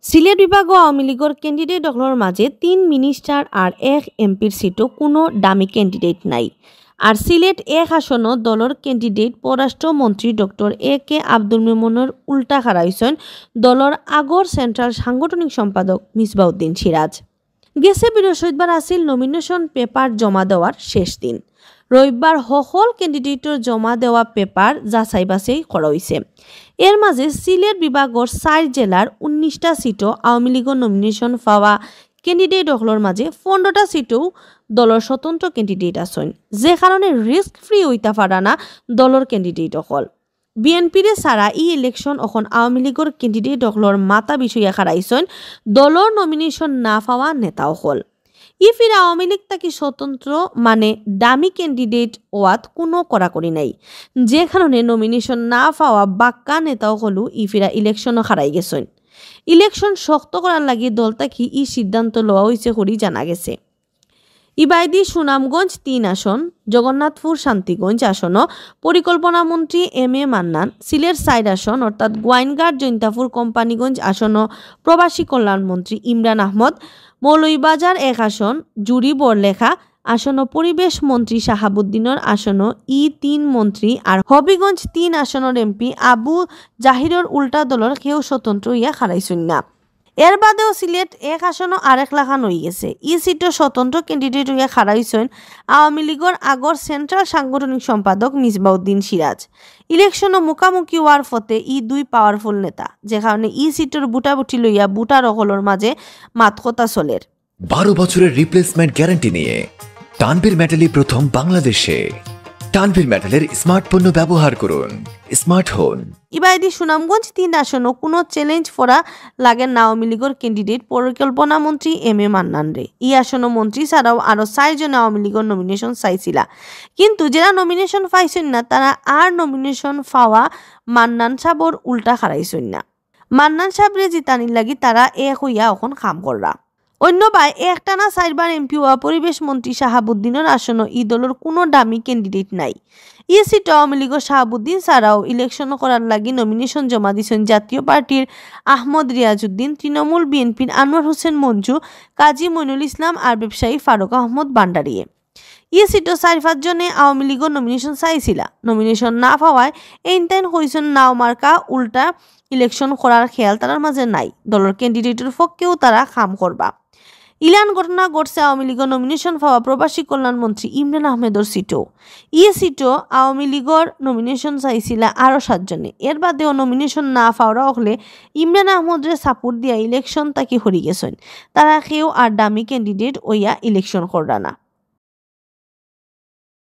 সিলেট বিভাগ আওয়ামী লীগের ক্যান্ডিডেট দলের মাঝে 3 মিনিস্টার আর 1 এমপির সিটও কোনো দামি ক্যান্ডিডেট নাই। আর সিলেট 1 আসন দলের ক্যান্ডিডেট পররাষ্ট্রমন্ত্রী ডক্টর A.K. আব্দুল মেমনের উল্টা হারাইছেন দলের আগর সেন্ট্রাল সাংগঠনিক সম্পাদক মিসবাউদ্দিন সিরাজ। গেছে বৃহস্পতিবার আসিল নমিনেশন পেপার জমা দেওয়ার শেষ দিন। রবিবার সকল ক্যান্ডিডেটর জমা দেওয়া পেপার যাচাই বাছাই করা হয়েছে। এর মাঝে সিলেট বিভাগের 4 জেলার 19টা সিটও আওয়ামী লীগের নমিনেশন পাওয়া ক্যান্ডিডেট দলের মাঝে 15টা সিটও দলের স্বতন্ত্র ক্যান্ডিডেট আছেন, যে কারণে রিস্ক ফ্রি হইতা পারা না দলের ক্যান্ডিডেট দল। বিএনপির ছাড়া ই ইলেকশন এখন আওয়ামী লীগের ক্যান্ডিডেট দলের মাথা বিষয়া হারাইছেন দলের নমিনেশন না পাওয়া নেতাও হল। ইফির আওয়ামী লীগ তাকে স্বতন্ত্র মানে দামি ক্যান্ডিডেট ওয়াত কোনো কড়াকড়ি নাই, যে কারণে নমিনেশন না পাওয়া বাক্কা নেতাও হলু ইফিরা ইলেকশনও হারাই গেছেন। ইলেকশন শক্ত করার লাগি দল তাকি ই সিদ্ধান্ত লওয়া হয়েছে করি জানা গেছে। ইবাইদি সুনামগঞ্জ 3 আসন, জগন্নাথপুর শান্তিগঞ্জ আসন পরিকল্পনা মন্ত্রী M.A. মান্নান, সিলেট 4 আসন অর্থাৎ গোয়াইনঘাট জৈন্তাপুর কোম্পানিগঞ্জ আসন প্রবাসী কল্যাণ মন্ত্রী ইমরান আহমদ, মৌলভীবাজার 1 আসন জুরি বরলেখা আসন পরিবেশ মন্ত্রী শাহাবুদ্দিনের আসন E3 মন্ত্রী আর হবিগঞ্জ 3 আসনের এমপি আবু জাহিরের উল্টা দলের কেউ স্বতন্ত্র ইয়া হারাইছেন না। এর বাদেও সিলেট 1 আসনও আরেক লাখান হয়ে গেছে। ই সিটও স্বতন্ত্র ক্যান্ডিডেট হইয়া খাড়াইছেন আওয়ামী লীগের আগর সেন্ট্রাল সাংগঠনিক সম্পাদক মিসবাউদ্দিন সিরাজ। ইলেকশনও মুখামুখি হওয়ার ফতে ই 2 পাওয়ারফুল নেতা, যে কারণে ই সিটের বুটাবুটি লইয়া বুটার অকলের মাঝে মাতকতা চলের। 12 বছরের রিপ্লেসমেন্ট গ্যারান্টি নিয়ে তানভীর মেটালি প্রথম বাংলাদেশে। তানভীর মেটালের স্মার্ট পণ্য ব্যবহার করুন, স্মার্ট হন। ইবাইদি সুনামগঞ্জ 3 আসনও কোনো চ্যালেঞ্জ করা লাগে না আওয়ামী লীগের ক্যান্ডিডেট পরিকল্পনা মন্ত্রী M.A. মান্নান রে। ই আসন মন্ত্রী ছাড়াও আরো 4 জন আওয়ামী লীগের নমিনেশন চাইছিলা, কিন্তু যারা নমিনেশন পাইছেন না তারা আর নমিনেশন পাওয়া মান্নান সাবর উল্টা হারাইছেন না। মান্নান সাবরে জিতানির লাগি তারা এক হইয়া এখন কাম কররা। অন্য ভাই একটানা 4 বার এমপি হওয়া পরিবেশ মন্ত্রী শাহাবুদ্দিনের আসন ই দলের কোনো দামি ক্যান্ডিডেট নাই। ই সিট আওয়ামী লীগের শাহাবুদ্দিন ছাড়াও ইলেকশন করার লাগি নমিনেশন জমা দিয়েছেন জাতীয় পার্টির আহমদ রিয়াজউদ্দিন, তৃণমূল বিএনপির আনোয়ার হোসেন মঞ্জু, কাজী মইনুল ইসলাম আর ব্যবসায়ী ফারুক আহমদ বান্ডারিয়ে। ই সিটও 4-5 জনে আওয়ামী লীগের নমিনেশন চাইছিলা, নমিনেশন না পাওয়ায় এইটাইন হয়েছেন নাও মার্কা উল্টা ইলেকশন করার খেয়াল তার মাঝে নাই। দলের ক্যান্ডিডেটের পক্ষেও তারা কাম করবা। ইলান ঘটনা ঘটছে আওয়ামী লীগের নমিনেশন পাওয়া প্রবাসী কল্যাণ মন্ত্রী ইমরান আহমেদের সিটও। ই সিটও আওয়ামী লীগের নমিনেশন চাইছিল আরও 7 জনে। এর বাদেও নমিনেশন না পাওয়া হলে ইমরান আহমদের সাপোর্ট দিয়া ইলেকশন তাকে হরি গেছেন। তারা কেউ আর দামি ক্যান্ডিডেট ওইয়া ইলেকশন কররা না।